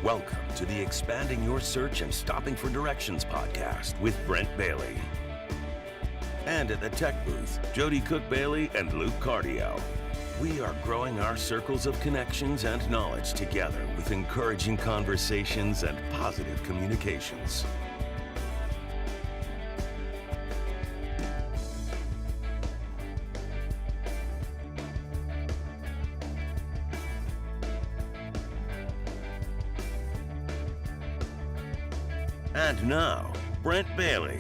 Welcome to the Expanding Your Search and Stopping for Directions podcast with Brent Bailey. And at the tech booth, Jody Cook-Bailey and Luke Cardiel. We are growing our circles of connections and knowledge together with encouraging conversations and positive communications. And now, Brent Bailey.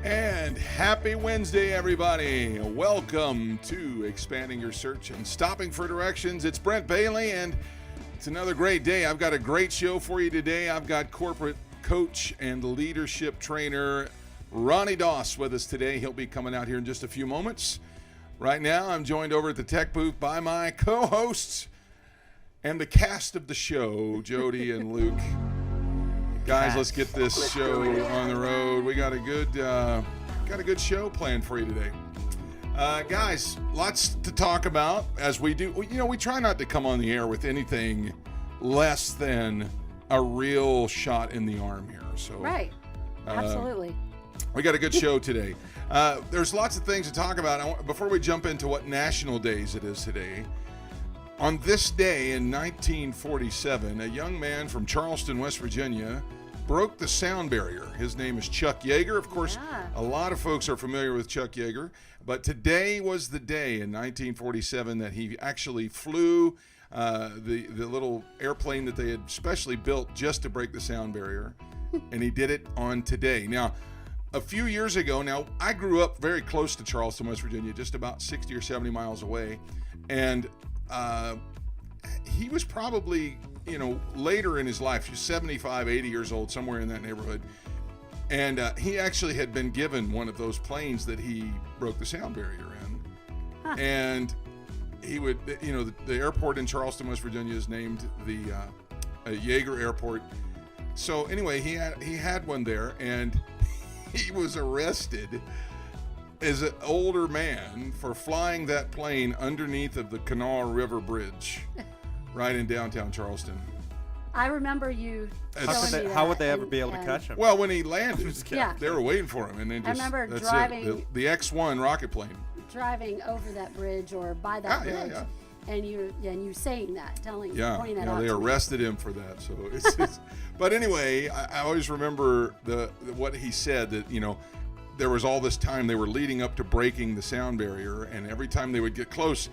And happy Wednesday, everybody. Welcome to Expanding Your Search and Stopping for Directions. It's Brent Bailey, and it's another great day. I've got a great show for you today. I've got corporate coach and leadership trainer Ronnie Doss with us today. He'll be coming out here in just a few moments. Right now, I'm joined over at the tech booth by my co-hosts and the cast of the show, Jody and Luke. Guys, let's get this show on the road. We got a good show planned for you today. Guys, lots to talk about as we do. You know, we try not to come on the air with anything less than a real shot in the arm here. So right, absolutely. We got a good show today. There's lots of things to talk about. Before we jump into what national days it is today, on this day in 1947, a young man from Charleston, West Virginia, broke the sound barrier. His name is Chuck Yeager. Of course, a lot of folks are familiar with Chuck Yeager, but today was the day in 1947 that he actually flew the little airplane that they had specially built just to break the sound barrier, and he did it on today. Now, a few years ago, now I grew up very close to Charleston, West Virginia, just about 60 or 70 miles away, and he was probably, later in his life, he's 75, 80 years old, somewhere in that neighborhood. And he actually had been given one of those planes that he broke the sound barrier in. Huh. And he would, the airport in Charleston, West Virginia is named the Yeager Airport. So anyway, he had one there, and he was arrested as an older man for flying that plane underneath of the Kanawha River Bridge. Right in downtown Charleston. I remember you showing me that. How would they ever be able to catch him? Well, when he landed, they were waiting for him, and then just, I remember that's driving the X-1 rocket plane. Driving over that bridge or by that bridge, and you saying that, pointing that out. They arrested him for that. So it's but anyway, I always remember what he said, that there was all this time they were leading up to breaking the sound barrier, and every time they would get close,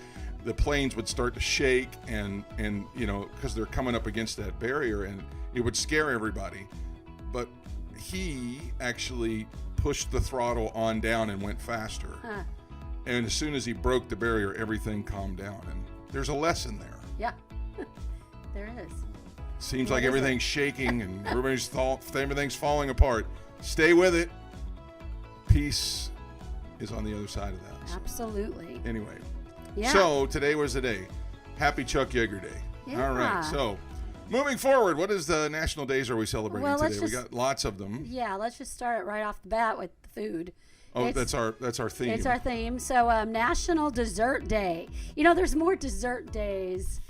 the planes would start to shake and because they're coming up against that barrier, and it would scare everybody. But he actually pushed the throttle on down and went faster. Huh. And as soon as he broke the barrier, everything calmed down. And there's a lesson there. Yeah, there is. Seems like everything's shaking and everything's falling apart. Stay with it. Peace is on the other side of that. So. Absolutely. Anyway. Yeah. So today was the day. Happy Chuck Yeager Day. Yeah. All right. So moving forward, what is the national days are we celebrating today? We got lots of them. Yeah, let's just start it right off the bat with the food. Oh, that's our theme. It's our theme. So National Dessert Day. There's more dessert days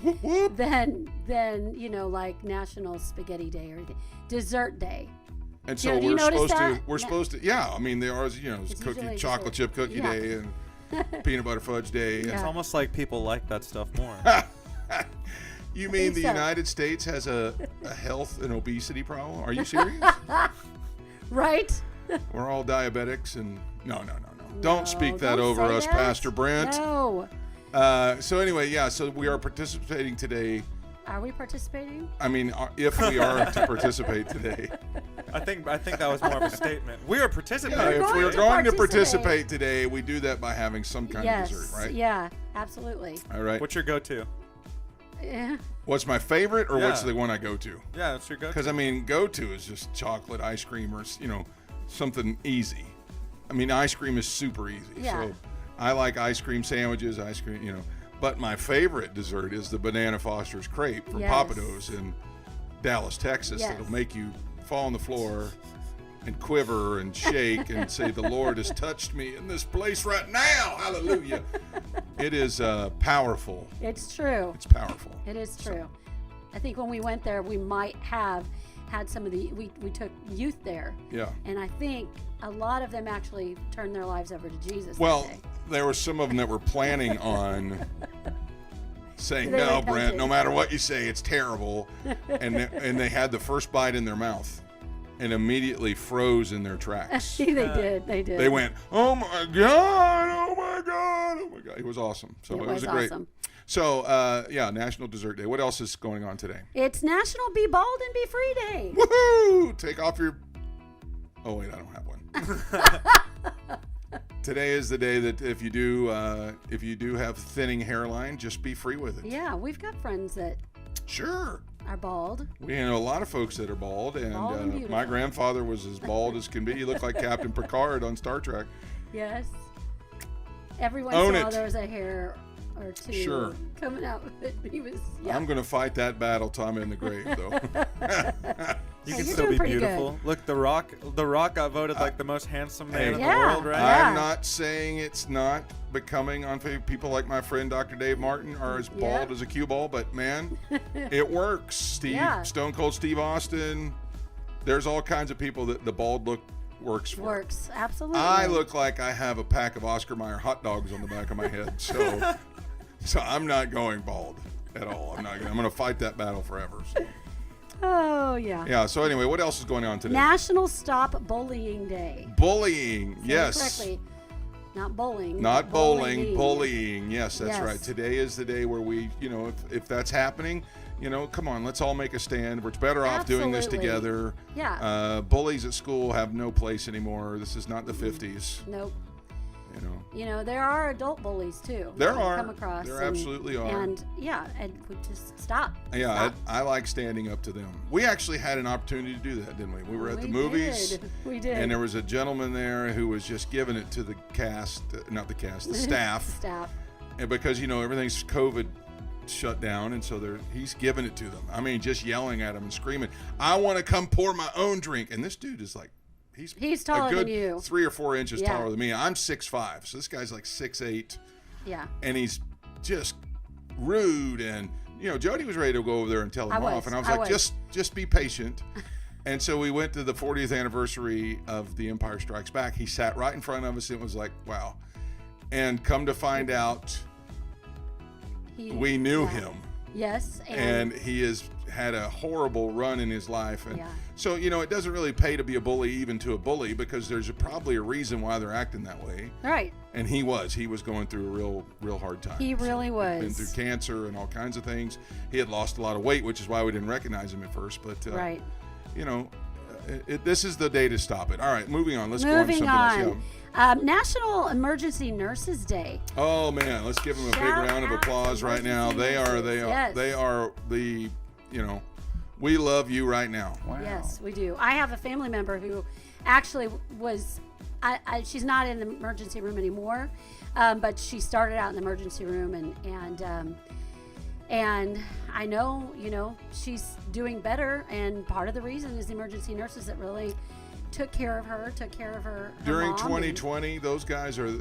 than like National Spaghetti Day or anything. Dessert Day. And so we're supposed to. Yeah, I mean, there are it's chocolate chip cookie day and peanut butter fudge day. It's almost like people like that stuff more. You mean the United States has a health and obesity problem? Are you serious? Right. We're all diabetics and no. Don't speak that over us, Pastor Brent. No. So anyway, so we are participating today. Are we participating? I mean, if we are to participate today. I think that was more of a statement. We are participating. Yeah, if we're going to participate today, we do that by having some kind of dessert, right? Yeah, absolutely. All right. What's your go-to? Yeah. What's my favorite, or what's the one I go to? Yeah, that's your go-to. Because, I mean, go-to is just chocolate, ice cream, or, something easy. I mean, ice cream is super easy. Yeah. So I like ice cream sandwiches, But my favorite dessert is the Banana Foster's Crepe from Papados in Dallas, Texas. Yes. That'll make you fall on the floor and quiver and shake and say, the Lord has touched me in this place right now. Hallelujah. It is powerful. It's true. It's powerful. It is true. I think when we went there, we might have had some of the, we took youth there. Yeah. And I think a lot of them actually turned their lives over to Jesus. Well, that day. there were some of them that were planning on saying, They no, repented. Brent, no matter what you say, it's terrible. And they had the first bite in their mouth and immediately froze in their tracks. they did. They went, oh my God, oh my God, oh my God. It was awesome. So it was a great. awesome. So, yeah, National Dessert Day. What else is going on today? It's National Be Bald and Be Free Day. Woohoo! Take off your. Oh wait, I don't have one. Today is the day that if you do have thinning hairline, just be free with it. Yeah, we've got friends that Sure. are bald. We know a lot of folks that are bald, and Bald and beautiful. my grandfather was as bald as can be. He looked like Captain Picard on Star Trek. Yes. Every once Own in a while it. there was a hair or two Sure. coming out. But he was. Yeah. I'm going to fight that battle till I'm in the grave, though. You Hey, can you're still doing be pretty beautiful. good. Look, The Rock got voted like the most handsome man in the Yeah. world, right? Yeah. I'm not saying it's not becoming on people like my friend Dr. Dave Martin are as bald as a cue ball, but man, it works. Yeah. Stone Cold Steve Austin. There's all kinds of people that the bald look works for. Works. Absolutely. I look like I have a pack of Oscar Mayer hot dogs on the back of my head, so I'm not going bald at all. I'm going to fight that battle forever. So. Oh, yeah. Yeah. So anyway, what else is going on today? National Stop Bullying Day. Bullying. Say it Yes. Correctly. Not bowling. Not but bowling, bullying. Yes, that's Yes. right. Today is the day where we, if that's happening, come on, let's all make a stand. We're better off doing this Absolutely. together. Yeah. Bullies at school have no place anymore. This is not the 50s. Nope. You know. There are adult bullies too. There that we are. Come across. There and- absolutely are. And yeah, and we just stop. Yeah, Stop. I like standing up to them. We actually had an opportunity to do that, didn't we? We were at the movies. We did. And there was a gentleman there who was just giving it to the cast, not the cast, the staff. Staff. And because, everything's COVID shut down, and so he's giving it to them. I mean, just yelling at them and screaming, I want to come pour my own drink. And this dude is like, he's taller a good than you. 3 or 4 inches Yeah. taller than me. I'm 6'5", so this guy's like 6'8", Yeah. and he's just rude. And Jody was ready to go over there and tell him off, and I was like, just be patient. And so we went to the 40th anniversary of The Empire Strikes Back. He sat right in front of us and was like, wow. And come to find out, we knew him. Yes. And he has had a horrible run in his life. And Yeah. so, it doesn't really pay to be a bully even to a bully, because there's probably a reason why they're acting that way. Right. And he was going through a real hard time. He really was. Been through cancer and all kinds of things. He had lost a lot of weight, which is why we didn't recognize him at first. But, Right. this is the day to stop it. All right, moving on. Let's Moving go on to something else. on. National Emergency Nurses Day. Yeah. Oh man, let's give them a big Shout round of out applause to right now. They are Yes. the, we love you right now. Wow. Yes, we do. I have a family member who actually was, she's not in the emergency room anymore, but she started out in the emergency room, and I know, she's doing better, and part of the reason is the emergency nurses that really took care of her During mom, 2020, those guys are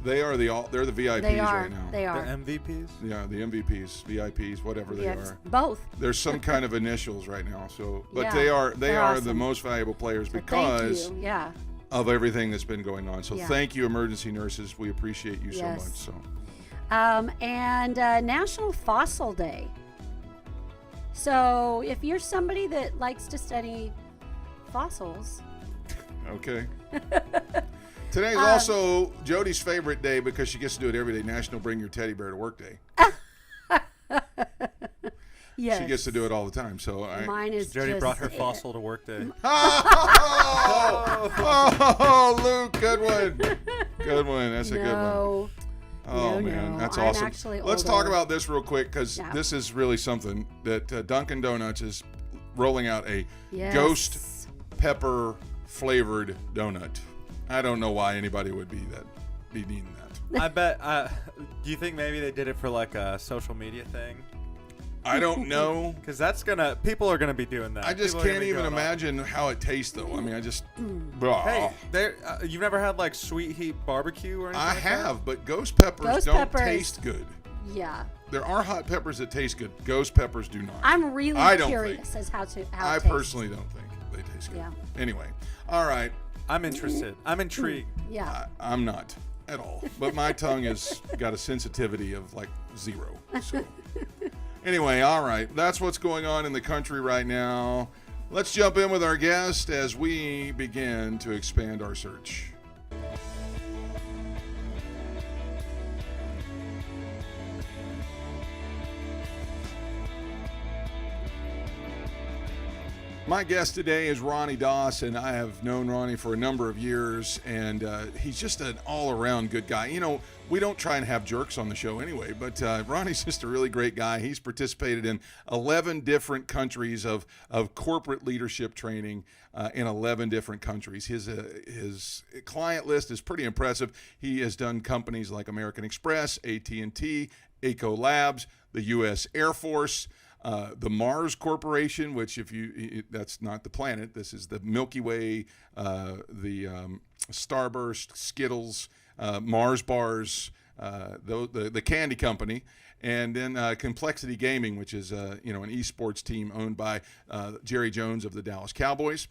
they're the VIPs They are. right now. They The are. MVPs? Yeah, the MVPs, VIPs, whatever they Yes, are. both. There's some kind of initials right now. So, but Yeah, they are they're the awesome. most valuable players So because thank you. Yeah. of everything that's been going on. So Yeah. thank you, emergency nurses. We appreciate you so Yes. much. So And National Fossil Day. So if you're somebody that likes to study fossils, okay. Today's also Jody's favorite day because she gets to do it every day. National Bring Your Teddy Bear to Work Day. yes, She gets to do it all the time. So mine is Jody just brought her fossil to work day. Oh, Luke, good one. Good one. That's a good one. No, Oh No, man, no. that's I'm awesome. actually Let's older. talk about this real quick because Yeah. this is really something that Dunkin' Donuts is rolling out a Yes. ghost pepper flavored donut. I don't know why anybody would be needing that. I bet. Do you think maybe they did it for like a social media thing? I don't know. Because people are gonna be doing that. I just People are gonna can't be even going off. imagine how it tastes though. I mean, I just. Hey, you've never had like sweet heat barbecue or anything? I like that? have, but ghost peppers Ghost don't peppers. taste good. Yeah. there are hot peppers that taste good. Ghost peppers do not. I'm really I don't curious as how I it tastes. personally don't think they taste good. Yeah. Anyway, all right. I'm interested. I'm intrigued. Yeah. I'm not at all. But my tongue has got a sensitivity of like 0. So anyway, all right. That's what's going on in the country right now. Let's jump in with our guest as we begin to expand our search. My guest today is Ronnie Doss, and I have known Ronnie for a number of years, and he's just an all-around good guy. You know, we don't try and have jerks on the show anyway, but Ronnie's just a really great guy. He's participated in 11 different countries of corporate leadership training in 11 different countries. His client list is pretty impressive. He has done companies like American Express, AT&T, Eco Labs, the U.S. Air Force, the Mars Corporation, which that's not the planet. This is the Milky Way, the Starburst, Skittles, Mars bars, the candy company, and then Complexity Gaming, which is an esports team owned by Jerry Jones of the Dallas Cowboys.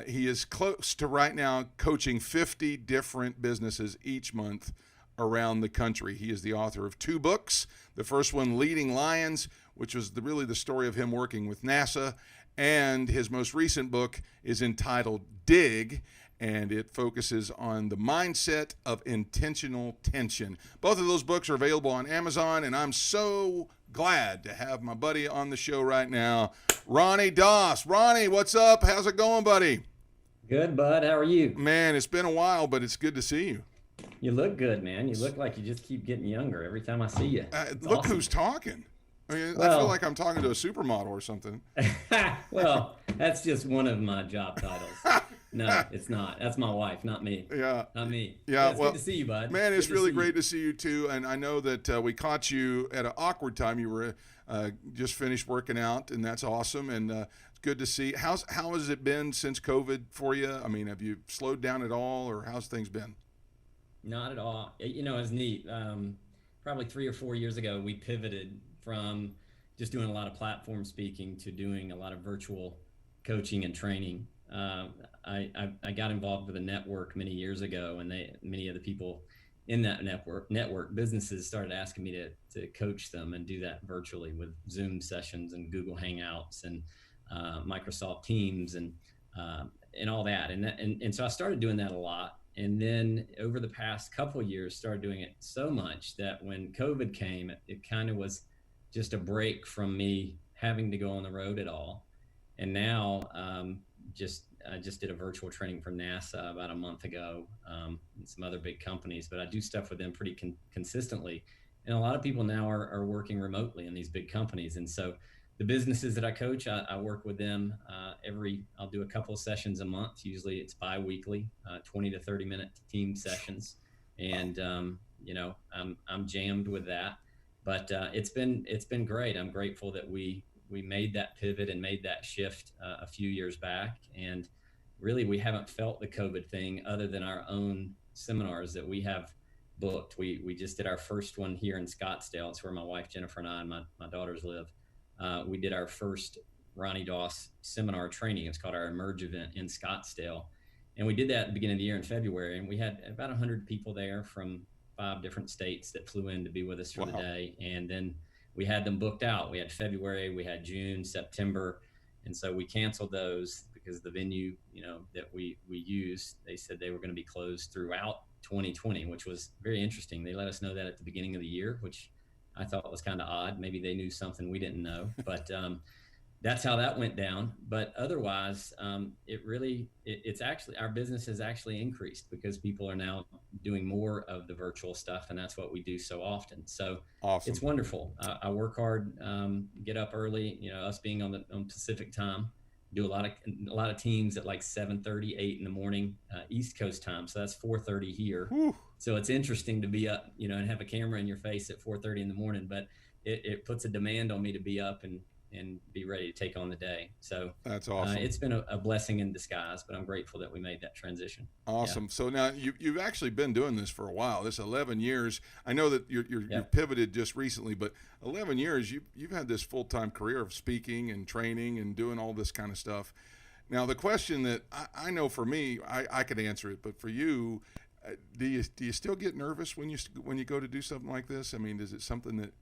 He is close to right now coaching 50 different businesses each month around the country. He is the author of 2 books. The first one, Leading Lions, which was really the story of him working with NASA. And his most recent book is entitled Dig, and it focuses on the mindset of intentional tension. Both of those books are available on Amazon, and I'm so glad to have my buddy on the show right now, Ronnie Doss. Ronnie, what's up? How's it going, buddy? Good, bud. How are you? Man, it's been a while, but it's good to see you. You look good, man. You look like you just keep getting younger every time I see you. Look awesome. who's talking. I mean, I Well- feel like I'm talking to a supermodel or something. Well, that's just one of my job titles. No, it's not. That's my wife, not me. Yeah. Not me. Yeah, It's well, good to see you, bud. Man, it's Good really see great you. to see you too. And I know that we caught you at an awkward time. You were just finished working out, and that's awesome. And it's good to see. How has it been since COVID for you? I mean, have you slowed down at all, or how's things been? Not at all. You know, it's neat. Probably 3 or 4 years ago, we pivoted from just doing a lot of platform speaking to doing a lot of virtual coaching and training. I got involved with a network many years ago, and many of the people in that network businesses started asking me to coach them and do that virtually with Zoom sessions and Google Hangouts and Microsoft Teams and all that. And so I started doing that a lot. And then over the past couple of years, started doing it so much that when COVID came, it kind of was just a break from me having to go on the road at all. And now I just did a virtual training for NASA about a month ago, and some other big companies, but I do stuff with them pretty consistently. And a lot of people now are working remotely in these big companies. And so the businesses that I coach, I work with them I'll do a couple of sessions a month. Usually it's bi-weekly, 20 to 30 minute team sessions. And, I'm jammed with that, but it's been great. I'm grateful that we made that pivot and made that shift a few years back. And really, we haven't felt the COVID thing other than our own seminars that we have booked. We just did our first one here in Scottsdale. It's where my wife, Jennifer, and I and my daughters live. We did our first Ronnie Doss seminar training. It's called our Emerge event in Scottsdale. And we did that at the beginning of the year in February. And we had about 100 people there from 5 different states that flew in to be with us for the day. And then we had them booked out. We had February, we had June, September. And so we canceled those because the venue, that we used, they said they were going to be closed throughout 2020, which was very interesting. They let us know that at the beginning of the year, which I thought was kind of odd. Maybe they knew something we didn't know, but that's how that went down. But otherwise, it's actually, our business has actually increased because people are now doing more of the virtual stuff, and that's what we do so often. So Awesome. It's wonderful. I work hard, get up early, us being on Pacific time, do a lot of teams at like 7:30, 8 in the morning, East Coast time. So that's 4:30 here. Whew. So it's interesting to be up, and have a camera in your face at 4:30 in the morning, but it puts a demand on me to be up and and be ready to take on the day. So that's awesome. It's been a blessing in disguise, but I'm grateful that we made that transition. Awesome. Yeah. So now you've actually been doing this for a while. This 11 years. I know that you've pivoted just recently, but 11 years you've had this full-time career of speaking and training and doing all this kind of stuff. Now the question that I know for me, I could answer it, but for you, do you still get nervous when you go to do something like this? I mean, is it something that,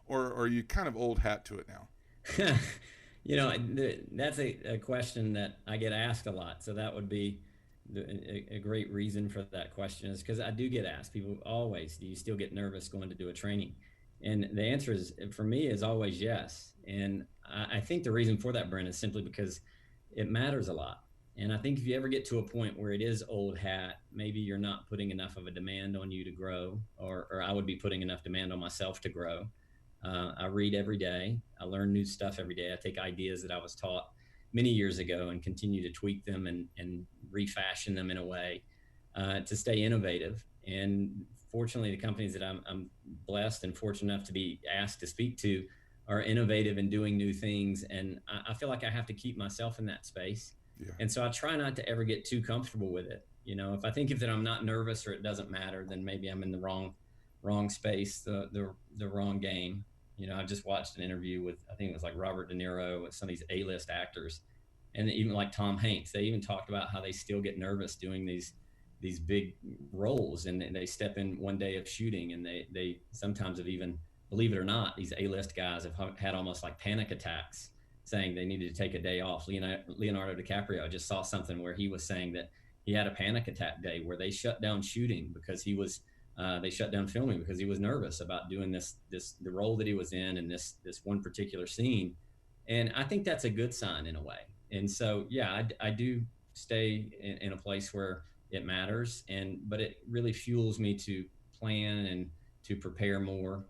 or are you kind of old hat to it now? That's a question that I get asked a lot. So that would be a great reason for that question, is because I do get asked. People always, do you still get nervous going to do a training? And the answer is, for me, is always yes. And I think the reason for that, Brent, is simply because it matters a lot. And I think if you ever get to a point where it is old hat, maybe you're not putting enough of a demand on you to grow, or I would be putting enough demand on myself to grow. I read every day. I learn new stuff every day. I take ideas that I was taught many years ago and continue to tweak them and refashion them in a way to stay innovative. And fortunately, the companies that I'm blessed and fortunate enough to be asked to speak to are innovative and doing new things. And I feel like I have to keep myself in that space. Yeah. And so I try not to ever get too comfortable with it. If I think that I'm not nervous or it doesn't matter, then maybe I'm in the wrong space, the wrong game. I just watched an interview with, I think it was like Robert De Niro, with some of these A-list actors, and even like Tom Hanks. They even talked about how they still get nervous doing these big roles, and they step in one day of shooting, and they sometimes have even, believe it or not, these A-list guys have had almost like panic attacks, saying they needed to take a day off. Leonardo DiCaprio, I just saw something where he was saying that he had a panic attack day where they shut down shooting because they shut down filming because he was nervous about doing the role that he was in and this one particular scene. And I think that's a good sign in a way. And so, yeah, I do stay in a place where it matters, but it really fuels me to plan and to prepare more.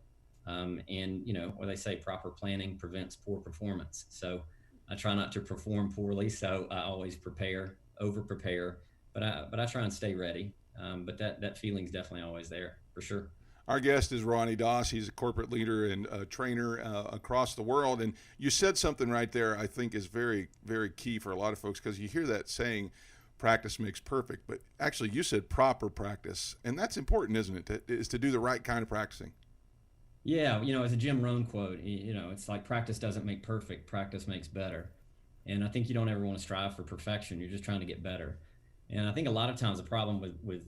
What they say, proper planning prevents poor performance. So I try not to perform poorly. So I always over prepare, but I try and stay ready. But that feeling's definitely always there, for sure. Our guest is Ronnie Doss. He's a corporate leader and a trainer across the world. And you said something right there I think is very, very key for a lot of folks, because you hear that saying, practice makes perfect. But actually, you said proper practice. And that's important, isn't it? Is to do the right kind of practicing. Yeah, it's a Jim Rohn quote. It's like, practice doesn't make perfect, practice makes better. And I think you don't ever want to strive for perfection. You're just trying to get better. And I think a lot of times the problem with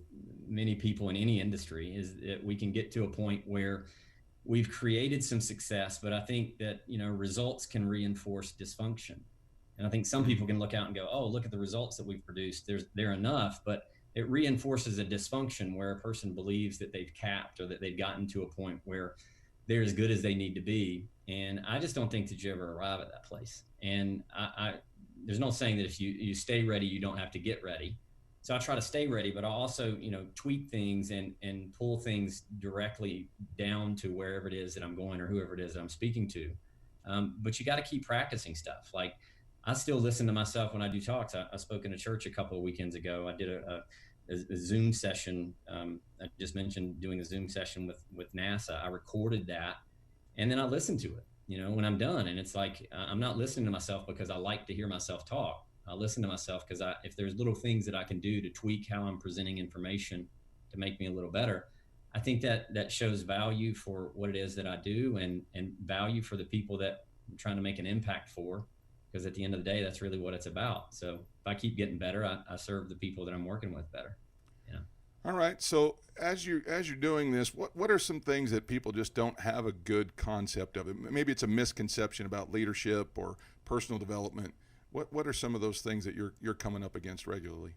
many people in any industry is that we can get to a point where we've created some success, but I think that, results can reinforce dysfunction. And I think some people can look out and go, oh, look at the results that we've produced. They're enough, but it reinforces a dysfunction where a person believes that they've capped or that they've gotten to a point where they're as good as they need to be. And I just don't think that you ever arrive at that place. And there's no saying that if you stay ready, you don't have to get ready. So I try to stay ready, but I also, tweak things and pull things directly down to wherever it is that I'm going or whoever it is that I'm speaking to. But you got to keep practicing stuff. Like, I still listen to myself when I do talks. I spoke in a church a couple of weekends ago. I did a Zoom session. I just mentioned doing a Zoom session with NASA. I recorded that, and then I listened to it, when I'm done. And it's like, I'm not listening to myself because I like to hear myself talk. I listen to myself because if there's little things that I can do to tweak how I'm presenting information to make me a little better, I think that shows value for what it is that I do, and value for the people that I'm trying to make an impact for, because at the end of the day, that's really what it's about. So if I keep getting better, I serve the people that I'm working with better. All right. So as you're doing this, what are some things that people just don't have a good concept of? It maybe it's a misconception about leadership or personal development. What are some of those things that you're coming up against regularly?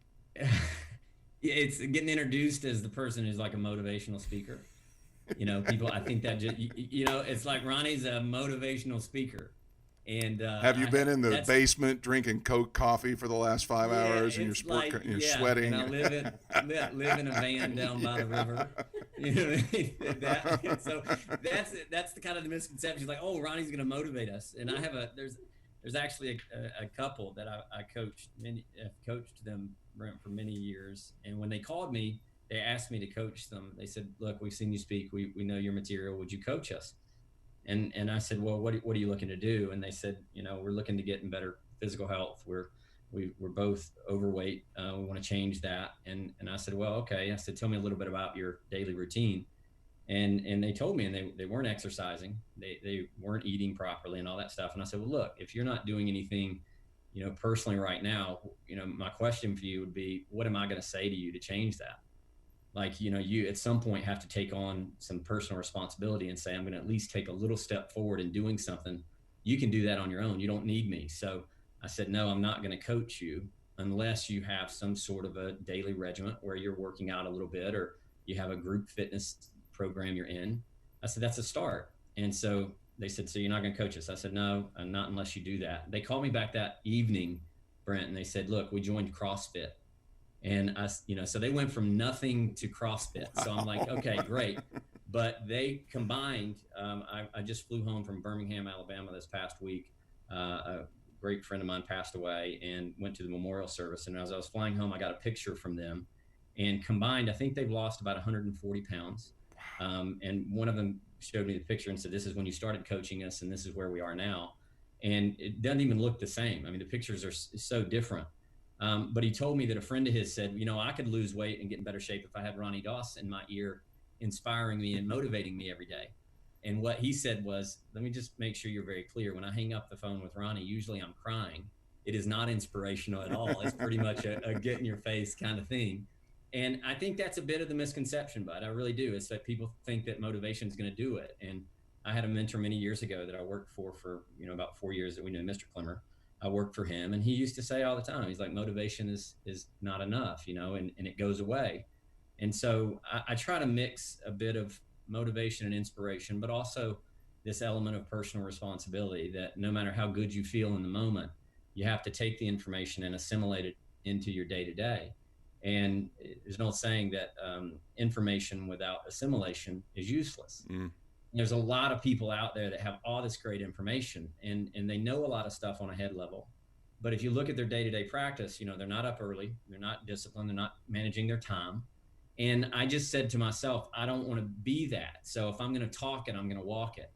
It's getting introduced as the person who's like a motivational speaker. People, I think that just, it's like, Ronnie's a motivational speaker. And have you been in the basement drinking coffee for the last 5 hours, and you're sweating? And I live in a van down by the river. So that's the kind of the misconception. Like, oh, Ronnie's going to motivate us. And I have there's actually a couple that I coached. I've coached them for many years. And when they called me, they asked me to coach them. They said, look, we've seen you speak. We know your material. Would you coach us? And I said, well, what are you looking to do? And they said, we're looking to get in better physical health. We're both overweight. We want to change that. And I said, well, okay. I said, tell me a little bit about your daily routine. And they told me, and they weren't exercising. They weren't eating properly and all that stuff. And I said, well, look, if you're not doing anything, personally right now, my question for you would be, what am I going to say to you to change that? Like, you at some point have to take on some personal responsibility and say, I'm going to at least take a little step forward in doing something. You can do that on your own. You don't need me. So I said, no, I'm not going to coach you unless you have some sort of a daily regimen where you're working out a little bit, or you have a group fitness program you're in. I said, that's a start. And so they said, so you're not going to coach us? I said, no, not unless you do that. They called me back that evening, Brent, and they said, look, we joined CrossFit. And so they went from nothing to CrossFit. Wow. So I'm like, okay, great. But they combined, I just flew home from Birmingham, Alabama this past week. A great friend of mine passed away, and went to the memorial service. And as I was flying home, I got a picture from them, and combined, I think they've lost about 140 pounds. And one of them showed me the picture and said, this is when you started coaching us, and this is where we are now. And it doesn't even look the same. I mean, the pictures are so different. But he told me that a friend of his said, I could lose weight and get in better shape if I had Ronnie Doss in my ear, inspiring me and motivating me every day. And what he said was, let me just make sure you're very clear. When I hang up the phone with Ronnie, usually I'm crying. It is not inspirational at all. It's pretty much a get in your face kind of thing. And I think that's a bit of the misconception, but I really do. It's that people think that motivation is going to do it. And I had a mentor many years ago that I worked for about 4 years, that we knew, Mr. Clemmer. I worked for him, and he used to say all the time, he's like, motivation is not enough, and it goes away. And so I try to mix a bit of motivation and inspiration, but also this element of personal responsibility, that no matter how good you feel in the moment, you have to take the information and assimilate it into your day to day. And there's an old saying that information without assimilation is useless. Mm. There's a lot of people out there that have all this great information, and they know a lot of stuff on a head level. But if you look at their day-to-day practice, they're not up early, they're not disciplined, they're not managing their time. And I just said to myself, I don't want to be that. So if I'm going to talk it, I'm going to walk it.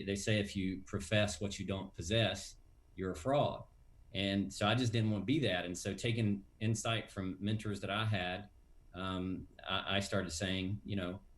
They say if you profess what you don't possess, you're a fraud. And so I just didn't want to be that. And so, taking insight from mentors that I had, I started saying,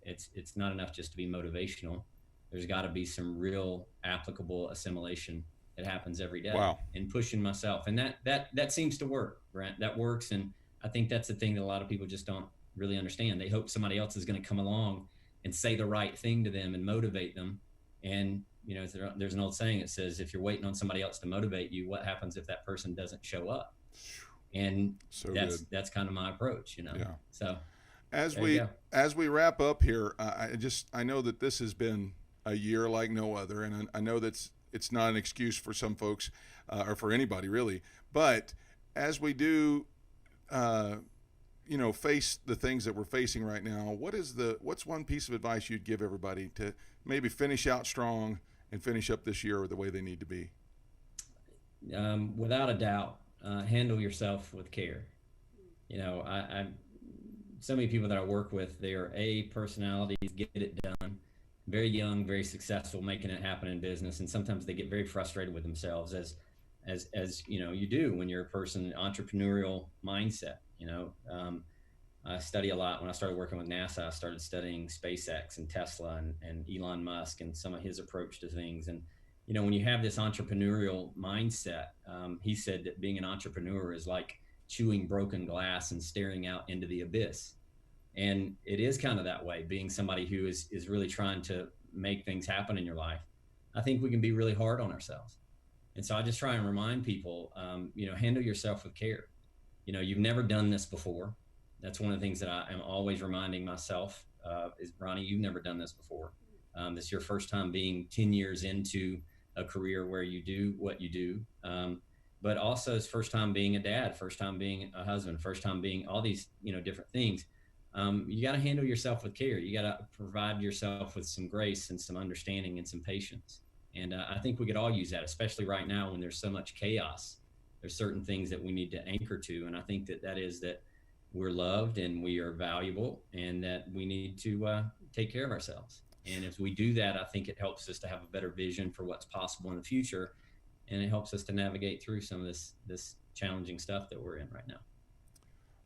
it's not enough just to be motivational. There's got to be some real applicable assimilation that happens every day. Wow. And pushing myself. And that seems to work, Brent. That works. And I think that's the thing that a lot of people just don't really understand. They hope somebody else is going to come along and say the right thing to them and motivate them. And, there's an old saying that says, if you're waiting on somebody else to motivate you, what happens if that person doesn't show up? And that's kind of my approach, Yeah. So as we wrap up here, I know that this has been a year like no other, and I know that it's not an excuse for some folks or for anybody really, but as we do, face the things that we're facing right now, what's one piece of advice you'd give everybody to maybe finish out strong and finish up this year the way they need to be? Without a doubt, handle yourself with care. I so many people that I work with, they are personalities, get it done, very young, very successful, making it happen in business. And sometimes they get very frustrated with themselves as you do when you're a person, entrepreneurial mindset. I study a lot. When I started working with NASA, I started studying SpaceX and Tesla and Elon Musk and some of his approach to things. And, when you have this entrepreneurial mindset, he said that being an entrepreneur is like chewing broken glass and staring out into the abyss. And it is kind of that way, being somebody who is really trying to make things happen in your life. I think we can be really hard on ourselves. And so I just try and remind people, handle yourself with care. You've never done this before. That's one of the things that I am always reminding myself is, Ronnie, you've never done this before. This is your first time being 10 years into a career where you do what you do. But also it's first time being a dad, first time being a husband, first time being all these, different things. You got to handle yourself with care. You got to provide yourself with some grace and some understanding and some patience. And I think we could all use that, especially right now when there's so much chaos. There's certain things that we need to anchor to. And I think that is that we're loved and we are valuable and that we need to take care of ourselves. And as we do that, I think it helps us to have a better vision for what's possible in the future. And it helps us to navigate through some of this challenging stuff that we're in right now.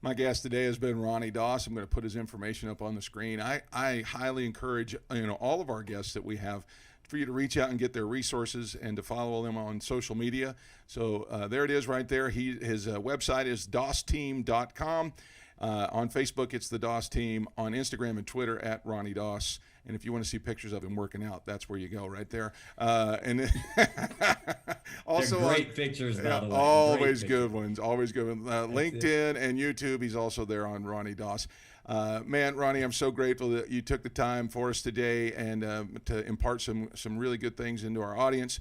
My guest today has been Ronnie Doss. I'm going to put his information up on the screen. I highly encourage all of our guests that we have for you to reach out and get their resources and to follow them on social media. So there it is right there. His website is dossteam.com. On Facebook, it's the Doss Team. On Instagram and Twitter, at Ronnie Doss. And if you want to see pictures of him working out, that's where you go, right there. And also they're great pictures, by the way. Always good ones. Always good ones. LinkedIn and YouTube, he's also there on Ronnie Doss. Man, Ronnie, I'm so grateful that you took the time for us today and to impart some really good things into our audience.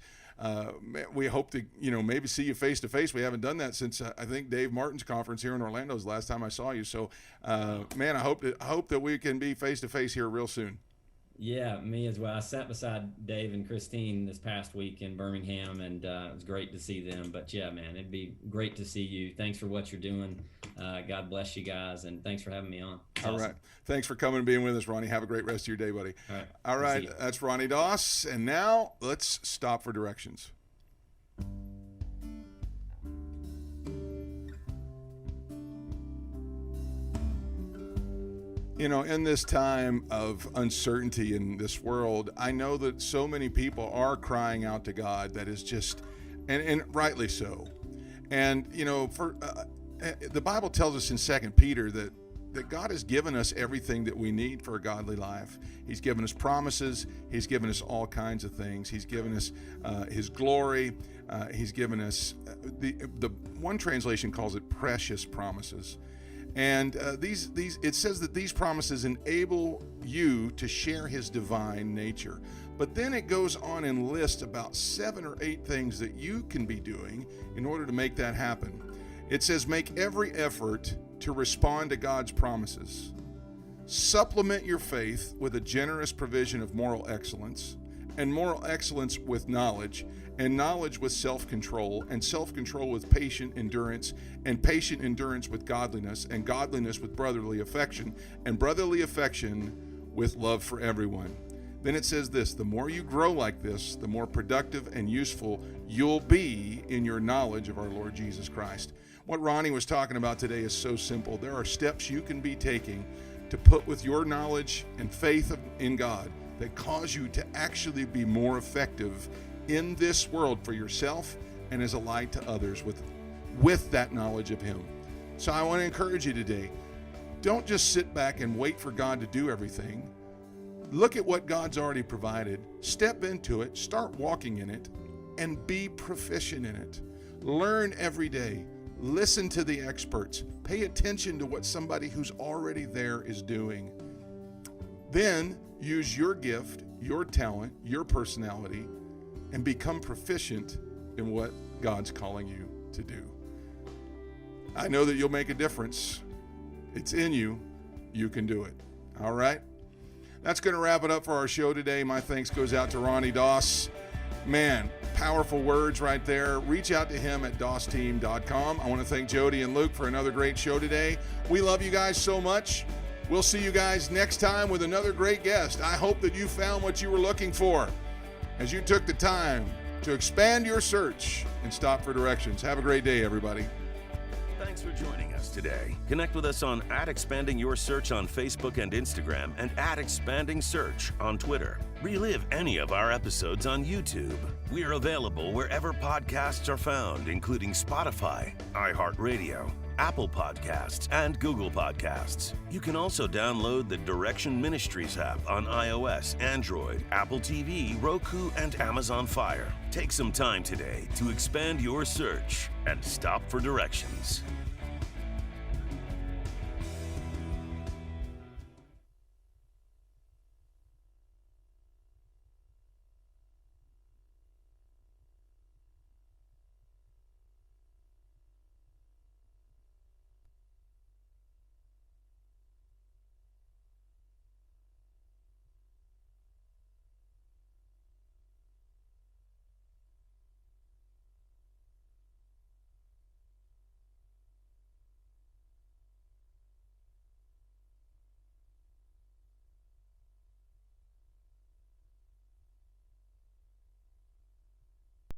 We hope to, maybe see you face to face. We haven't done that since I think Dave Martin's conference here in Orlando is the last time I saw you. So, man, I hope that we can be face to face here real soon. Yeah, me as well. I sat beside Dave and Christine this past week in Birmingham, and it was great to see them. But yeah, man, it'd be great to see you. Thanks for what you're doing. God bless you guys, and thanks for having me on. It's awesome. Right. Thanks for coming and being with us, Ronnie. Have a great rest of your day, buddy. All right. That's Ronnie Doss. And now let's stop for directions. In this time of uncertainty in this world, I know that so many people are crying out to God that is just, and rightly so. And, the Bible tells us in 2 Peter that God has given us everything that we need for a godly life. He's given us promises. He's given us all kinds of things. He's given us His glory. He's given us, the one translation calls it precious promises. And it says that these promises enable you to share His divine nature. But then it goes on and lists about 7 or 8 things that you can be doing in order to make that happen. It says, make every effort to respond to God's promises. Supplement your faith with a generous provision of moral excellence, and moral excellence with knowledge, and knowledge with self-control, and self-control with patient endurance, and patient endurance with godliness, and godliness with brotherly affection, and brotherly affection with love for everyone. Then it says this, the more you grow like this, the more productive and useful you'll be in your knowledge of our Lord Jesus Christ. What Ronnie was talking about today is so simple. There are steps you can be taking to put with your knowledge and faith in God that cause you to actually be more effective in this world for yourself and as a light to others with that knowledge of Him. So I want to encourage you today, don't just sit back and wait for God to do everything. Look at what God's already provided, step into it, start walking in it, and be proficient in it. Learn every day. Listen to the experts. Pay attention to what somebody who's already there is doing. Then use your gift, your talent, your personality, and become proficient in what God's calling you to do. I know that you'll make a difference. It's in you. You can do it. All right? That's going to wrap it up for our show today. My thanks goes out to Ronnie Doss. Man, powerful words right there. Reach out to him at dossteam.com. I want to thank Jody and Luke for another great show today. We love you guys so much. We'll see you guys next time with another great guest. I hope that you found what you were looking for as you took the time to expand your search and stop for directions. Have a great day, everybody. Thanks for joining us today. Connect with us on @ExpandingYourSearch on Facebook and Instagram and @ExpandingSearch on Twitter. Relive any of our episodes on YouTube. We are available wherever podcasts are found, including Spotify, iHeartRadio, Apple Podcasts, and Google Podcasts. You can also download the Direction Ministries app on iOS, Android, Apple TV, Roku, and Amazon Fire. Take some time today to expand your search and stop for directions.